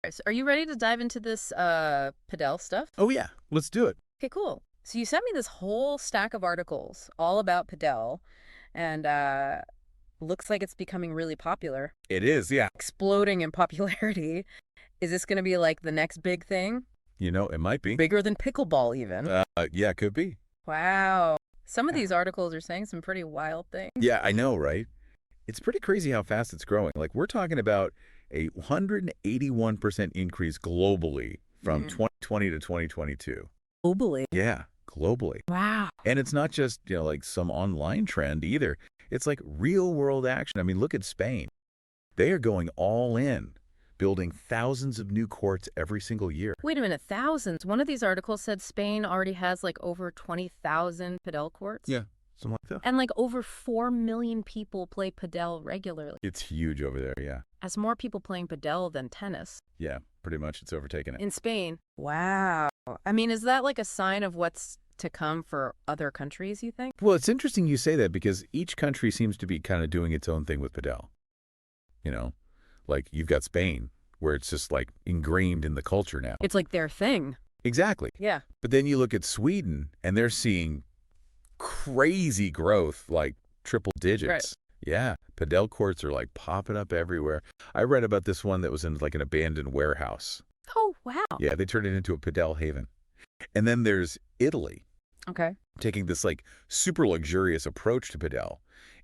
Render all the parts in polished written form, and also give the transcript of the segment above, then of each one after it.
So are you ready to dive into this Padel stuff? Oh, yeah. Let's do it. Okay, cool. So you sent me this whole stack of articles all about Padel, and looks like it's becoming really popular, It is, yeah. exploding in popularity. Is this going to be like the next big thing? It might be. Bigger than pickleball, even. Yeah, could be. Wow. Some of these articles are saying some pretty wild things. Yeah, I know, right? It's pretty crazy how fast it's growing. Like, we're talking about a 181% increase globally from 2020 to 2022. Globally. Yeah, globally. Wow. And it's not just, like some online trend either. It's like real world action. I mean, look at Spain. They are going all in, building thousands of new courts every single year. Wait a minute, thousands. One of these articles said Spain already has like over 20,000 Padel courts. Yeah, something like that. And like over 4 million people play Padel regularly. It's huge over there, yeah. As more people playing Padel than tennis. Yeah, pretty much it's overtaken it. In Spain. Wow. I mean, is that like a sign of what's to come for other countries, you think? Well, it's interesting you say that because each country seems to be kind of doing its own thing with Padel. Like you've got Spain, where it's just like ingrained in the culture now. It's like their thing. Exactly. Yeah. But then you look at Sweden, and they're seeing crazy growth, like triple digits. Right. Yeah, Padel courts are like popping up everywhere. I read about this one that was in like an abandoned warehouse. Oh, wow. Yeah, they turned it into a Padel haven. And then there's Italy, Okay. taking this like super luxurious approach to Padel,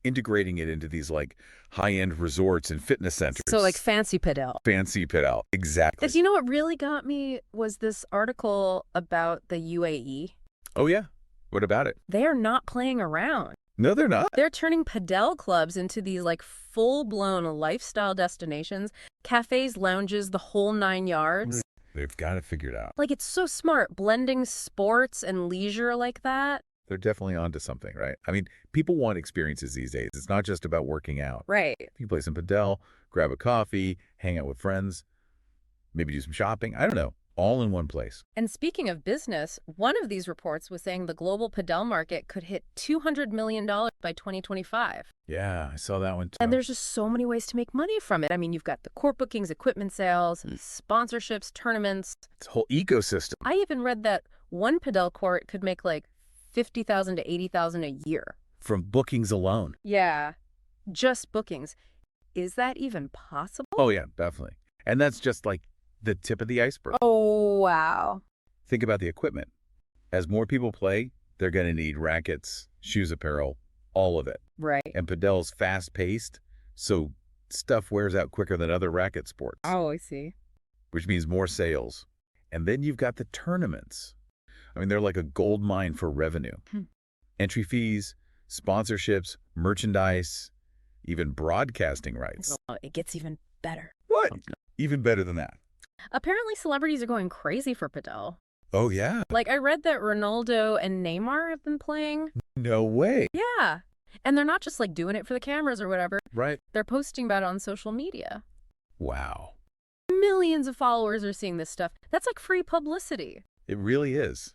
integrating it into these like high-end resorts and fitness centers. So like fancy Padel. Fancy Padel, exactly. Because you know what really got me was this article about the UAE. Oh yeah, what about it? They are not playing around. No, they're not. They're turning Padel clubs into these like full-blown lifestyle destinations, cafes, lounges, the whole 9 yards. They've got it figured out. Like, it's so smart, blending sports and leisure like that. They're definitely onto something, right? I mean, people want experiences these days. It's not just about working out. Right. You play some Padel, grab a coffee, hang out with friends, maybe do some shopping. I don't know. All in one place. And speaking of business, one of these reports was saying the global Padel market could hit $200 million by 2025. Yeah, I saw that one too. And there's just so many ways to make money from it. I mean, you've got the court bookings, equipment sales, sponsorships, tournaments. It's a whole ecosystem. I even read that one Padel court could make like $50,000 to $80,000 a year. From bookings alone. Yeah, just bookings. Is that even possible? Oh, yeah, definitely. And that's just like the tip of the iceberg. Oh, wow. Think about the equipment. As more people play, they're going to need rackets, shoes, apparel, all of it. Right. And Padel's fast-paced, so stuff wears out quicker than other racket sports. Oh, I see. Which means more sales. And then you've got the tournaments. I mean, they're like a gold mine for revenue. Entry fees, sponsorships, merchandise, even broadcasting rights. Oh, it gets even better. What? Even better than that. Apparently, celebrities are going crazy for Padel. Oh, yeah? Like, I read that Ronaldo and Neymar have been playing. No way. Yeah. And they're not just, like, doing it for the cameras or whatever. Right. They're posting about it on social media. Wow. Millions of followers are seeing this stuff. That's like free publicity. It really is.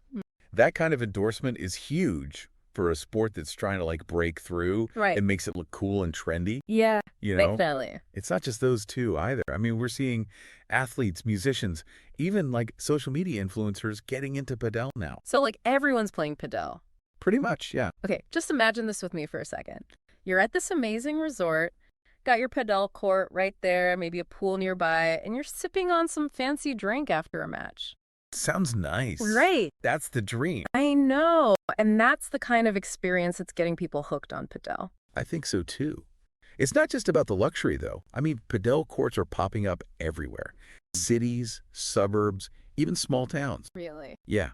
That kind of endorsement is huge for a sport that's trying to like break through and makes it look cool and trendy. Yeah, you know, definitely. It's not just those two either. I mean, we're seeing athletes, musicians, even like social media influencers getting into Padel now. So like everyone's playing Padel. Pretty much, yeah. Okay, just imagine this with me for a second. You're at this amazing resort, got your Padel court right there, maybe a pool nearby, and you're sipping on some fancy drink after a match. Sounds nice. Right. That's the dream. I know. And that's the kind of experience that's getting people hooked on Padel. I think so too. It's not just about the luxury though. I mean, Padel courts are popping up everywhere. Cities, suburbs, even small towns. Really? Yeah.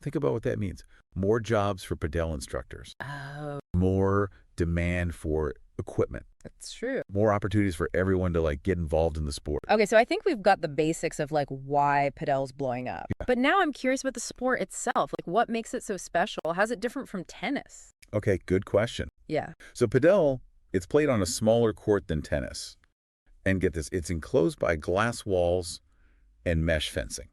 Think about what that means. More jobs for Padel instructors. Oh. More demand for equipment. That's true. More opportunities for everyone to like get involved in the sport. Okay, so I think we've got the basics of like why Padel's blowing up. Yeah. But now I'm curious about the sport itself. Like what makes it so special? How's it different from tennis? Okay, good question. Yeah. So Padel, it's played on a smaller court than tennis. And get this, it's enclosed by glass walls and mesh fencing.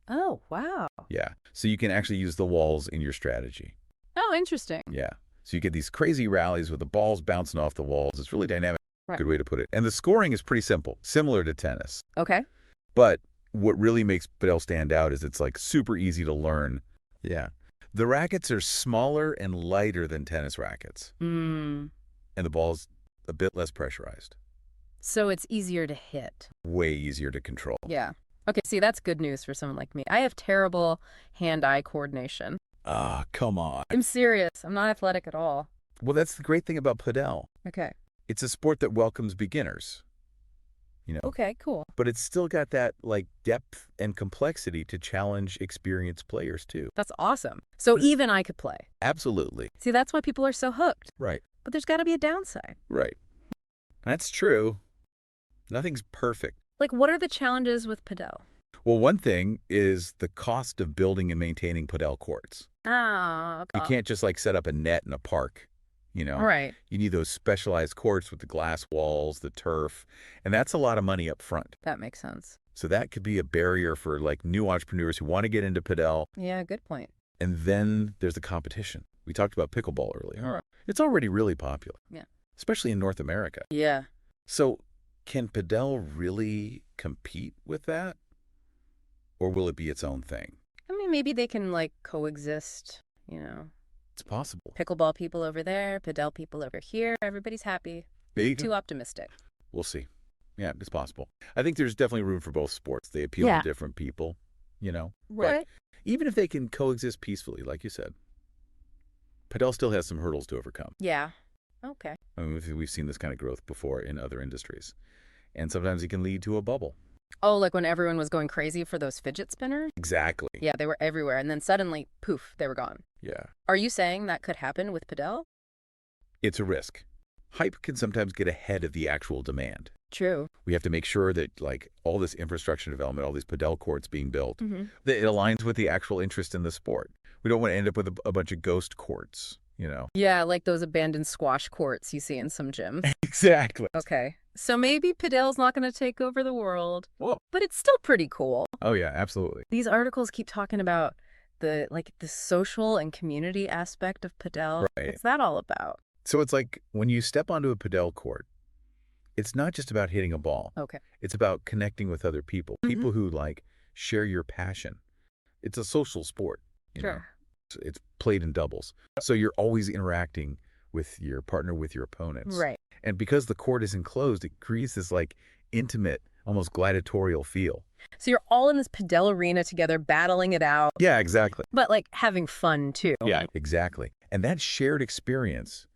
Oh, wow. Yeah. So you can actually use the walls in your strategy. Oh, interesting. Yeah. So you get these crazy rallies with the balls bouncing off the walls. It's really dynamic. Right. Good way to put it. And the scoring is pretty simple, similar to tennis. Okay. But What really makes Padel stand out is it's like super easy to learn. Yeah. The rackets are smaller and lighter than tennis rackets, Mm. and the ball's a bit less pressurized. So it's easier to hit. Way easier to control. Yeah. Okay, see, that's good news for someone like me. I have terrible hand-eye coordination. Ah, come on. I'm serious. I'm not athletic at all. Well, that's the great thing about Padel. Okay. It's a sport that welcomes beginners, you know, Okay, cool. but it's still got that like depth and complexity to challenge experienced players too. That's awesome. So even I could play. Absolutely. See, that's why people are so hooked. Right. But there's got to be a downside. Right. That's true. Nothing's perfect. Like, what are the challenges with Padel? Well, one thing is the cost of building and maintaining Padel courts. Ah, You okay. can't just like set up a net in a park, you know. Right. You need those specialized courts with the glass walls, the turf, and that's a lot of money up front. That makes sense. So that could be a barrier for like new entrepreneurs who want to get into Padel. Yeah, good point. And then there's the competition. We talked about pickleball earlier. All right. It's already really popular. Yeah. Especially in North America. Yeah. So can Padel really compete with that? Or will it be its own thing? I mean, maybe they can, like, coexist, you know. It's possible. Pickleball people over there, Padel people over here. Everybody's happy. Maybe. Too optimistic. We'll see. Yeah, it's possible. I think there's definitely room for both sports. They appeal Yeah. to different people, you know. Right. But even if they can coexist peacefully, like you said, Padel still has some hurdles to overcome. Yeah. Okay. I mean, we've seen this kind of growth before in other industries. And sometimes it can lead to a bubble. Oh, like when everyone was going crazy for those fidget spinners? Exactly. Yeah, they were everywhere. And then suddenly, poof, they were gone. Yeah. Are you saying that could happen with Padel? It's a risk. Hype can sometimes get ahead of the actual demand. True. We have to make sure that like all this infrastructure development, all these Padel courts being built, Mm-hmm. that it aligns with the actual interest in the sport. We don't want to end up with a bunch of ghost courts, you know. Yeah, like those abandoned squash courts you see in some gyms. Exactly. Okay. So maybe Padel's not going to take over the world, Whoa. but it's still pretty cool. Oh yeah, absolutely. These articles keep talking about the social and community aspect of Padel. Right. What's that all about? So it's like when you step onto a Padel court, it's not just about hitting a ball. Okay. It's about connecting with other people, people who like share your passion. It's a social sport. You know? Sure. It's played in doubles. So you're always interacting with your partner, with your opponents. Right. And because the court is enclosed, it creates this like intimate, almost gladiatorial feel. So you're all in this Padel arena together, battling it out, Yeah, exactly. but like having fun too. Yeah, exactly. And that shared experience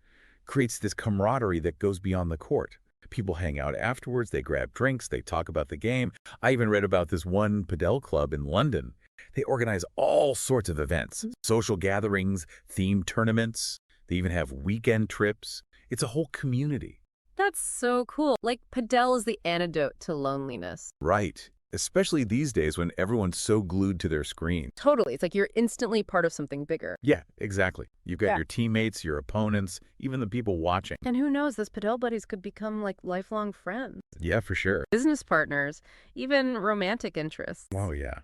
creates this camaraderie that goes beyond the court. People hang out afterwards, they grab drinks, they talk about the game. I even read about this one Padel club in London. They organize all sorts of events, social gatherings, themed tournaments. They even have weekend trips. It's a whole community. That's so cool. Like Padel is the antidote to loneliness. Right. Especially these days when everyone's so glued to their screen. Totally. It's like you're instantly part of something bigger. Yeah, exactly. You've got Yeah. your teammates, your opponents, even the people watching. And who knows, those Padel buddies could become like lifelong friends, Yeah, for sure. business partners, even romantic interests. Oh, yeah.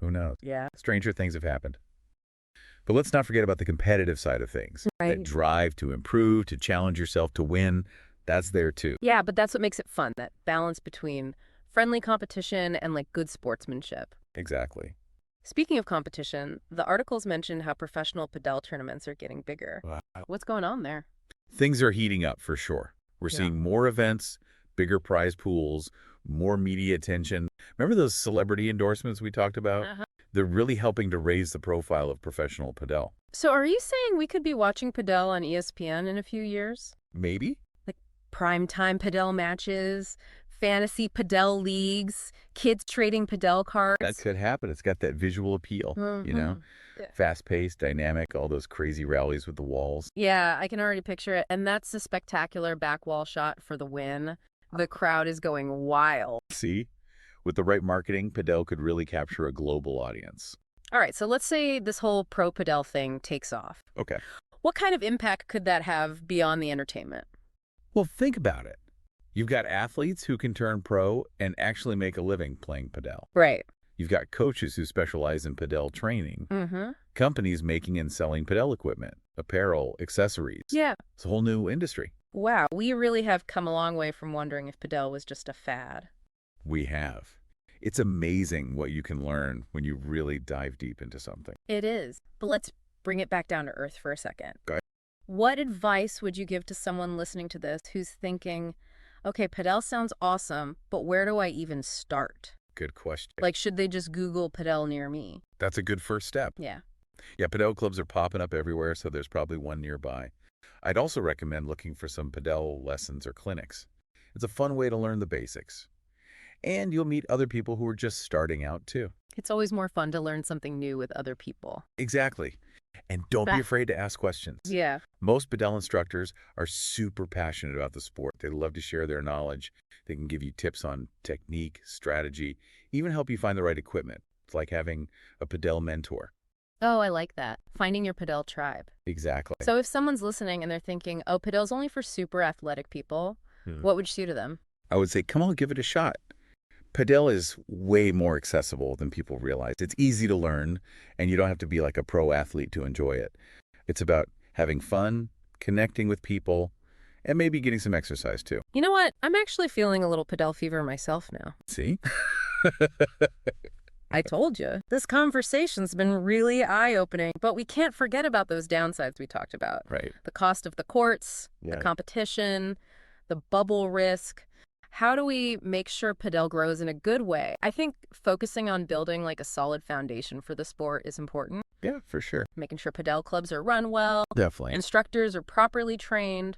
Who knows? Yeah. Stranger things have happened. But let's not forget about the competitive side of things. Right. That drive to improve, to challenge yourself, to win, that's there too. Yeah, but that's what makes it fun, that balance between friendly competition and like good sportsmanship. Exactly. Speaking of competition, the articles mention how professional Padel tournaments are getting bigger. Wow. What's going on there? Things are heating up for sure. We're Yeah. seeing more events, bigger prize pools, more media attention. Remember those celebrity endorsements we talked about? Uh-huh. They're really helping to raise the profile of professional Padel. So are you saying we could be watching Padel on ESPN in a few years? Maybe? Primetime Padel matches, fantasy Padel leagues, kids trading Padel cards. That could happen. It's got that visual appeal, you know? Mhm. Yeah. Fast-paced, dynamic, all those crazy rallies with the walls. Yeah, I can already picture it. And that's a spectacular back wall shot for the win. The crowd is going wild. See? With the right marketing, Padel could really capture a global audience. All right, so let's say this whole pro Padel thing takes off. Okay. What kind of impact could that have beyond the entertainment? Well, think about it. You've got athletes who can turn pro and actually make a living playing Padel. Right. You've got coaches who specialize in Padel training, Mm-hmm. companies making and selling Padel equipment, apparel, accessories. Yeah. It's a whole new industry. Wow, we really have come a long way from wondering if Padel was just a fad. We have. It's amazing what you can learn when you really dive deep into something. It is. But let's bring it back down to earth for a second. Okay. What advice would you give to someone listening to this who's thinking, okay, Padel sounds awesome, but where do I even start? Good question. Like, should they just Google Padel near me? That's a good first step. Yeah. Yeah, Padel clubs are popping up everywhere, so there's probably one nearby. I'd also recommend looking for some Padel lessons or clinics. It's a fun way to learn the basics. And you'll meet other people who are just starting out too. It's always more fun to learn something new with other people. Exactly. And don't be afraid to ask questions. Yeah. Most Padel instructors are super passionate about the sport. They love to share their knowledge. They can give you tips on technique, strategy, even help you find the right equipment. It's like having a Padel mentor. Oh, I like that. Finding your Padel tribe. Exactly. So if someone's listening and they're thinking, oh, Padel's only for super athletic people, what would you say to them? I would say, come on, give it a shot. Padel is way more accessible than people realize. It's easy to learn, and you don't have to be like a pro athlete to enjoy it. It's about having fun, connecting with people, and maybe getting some exercise too. You know what? I'm actually feeling a little Padel fever myself now. See? I told you. This conversation's been really eye-opening, but we can't forget about those downsides we talked about. Right. The cost of the courts, the competition, the bubble risk. How do we make sure Padel grows in a good way? I think focusing on building like a solid foundation for the sport is important. Yeah, for sure. Making sure Padel clubs are run well, Definitely. instructors are properly trained,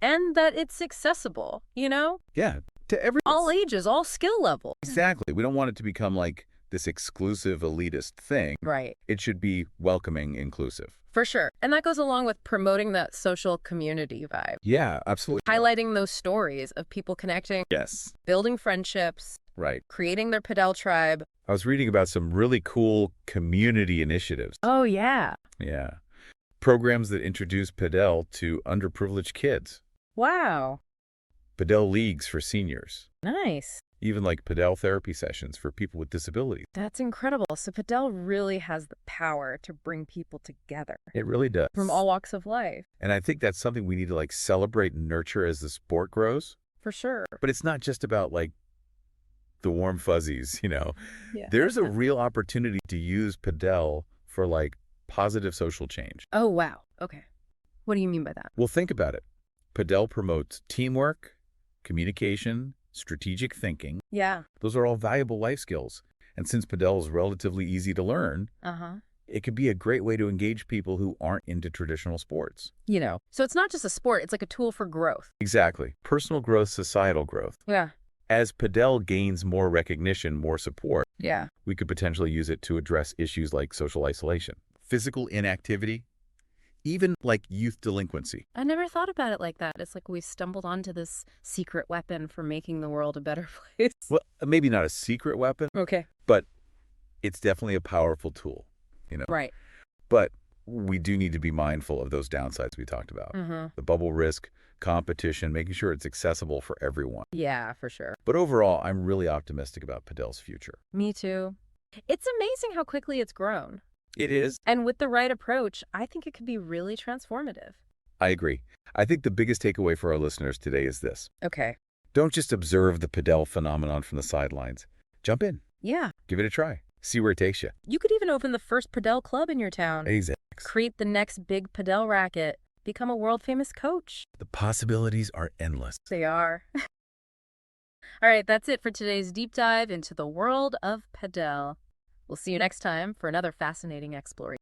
and that it's accessible, you know? Yeah, to everyone. All ages, all skill levels. Exactly. We don't want it to become like this exclusive elitist thing. Right. It should be welcoming, inclusive. For sure. And that goes along with promoting that social community vibe. Yeah, absolutely. Highlighting those stories of people connecting, Yes. building friendships, Right. creating their Padel tribe. I was reading about some really cool community initiatives. Oh, yeah. Yeah. Programs that introduce Padel to underprivileged kids. Wow. Padel leagues for seniors. Nice. Even like Padel therapy sessions for people with disabilities. That's incredible. So Padel really has the power to bring people together It really does. from all walks of life. And I think that's something we need to like celebrate and nurture as the sport grows. For sure. But it's not just about like the warm fuzzies, you know. Yeah. There's a real opportunity to use Padel for like positive social change. Oh, wow. Okay. What do you mean by that? Well, think about it. Padel promotes teamwork, communication, strategic thinking. Yeah. Those are all valuable life skills. And since Padel is relatively easy to learn, it could be a great way to engage people who aren't into traditional sports. You know, so it's not just a sport, it's like a tool for growth. Exactly. Personal growth, societal growth. Yeah. As Padel gains more recognition, more support, Yeah. we could potentially use it to address issues like social isolation, physical inactivity, even like youth delinquency. I never thought about it like that. It's like we've stumbled onto this secret weapon for making the world a better place. Well, maybe not a secret weapon, Okay. but it's definitely a powerful tool, you know. Right. But we do need to be mindful of those downsides we talked about. The bubble risk, competition, making sure it's accessible for everyone. Yeah, for sure. But overall, I'm really optimistic about Padel's future. Me too. It's amazing how quickly it's grown. It is. And with the right approach, I think it could be really transformative. I agree. I think the biggest takeaway for our listeners today is this. Okay. Don't just observe the Padel phenomenon from the sidelines. Jump in. Yeah. Give it a try. See where it takes you. You could even open the first Padel club in your town. Exactly. Create the next big Padel racket. Become a world-famous coach. The possibilities are endless. They are. All right, that's it for today's deep dive into the world of Padel. We'll see you next time for another fascinating exploration.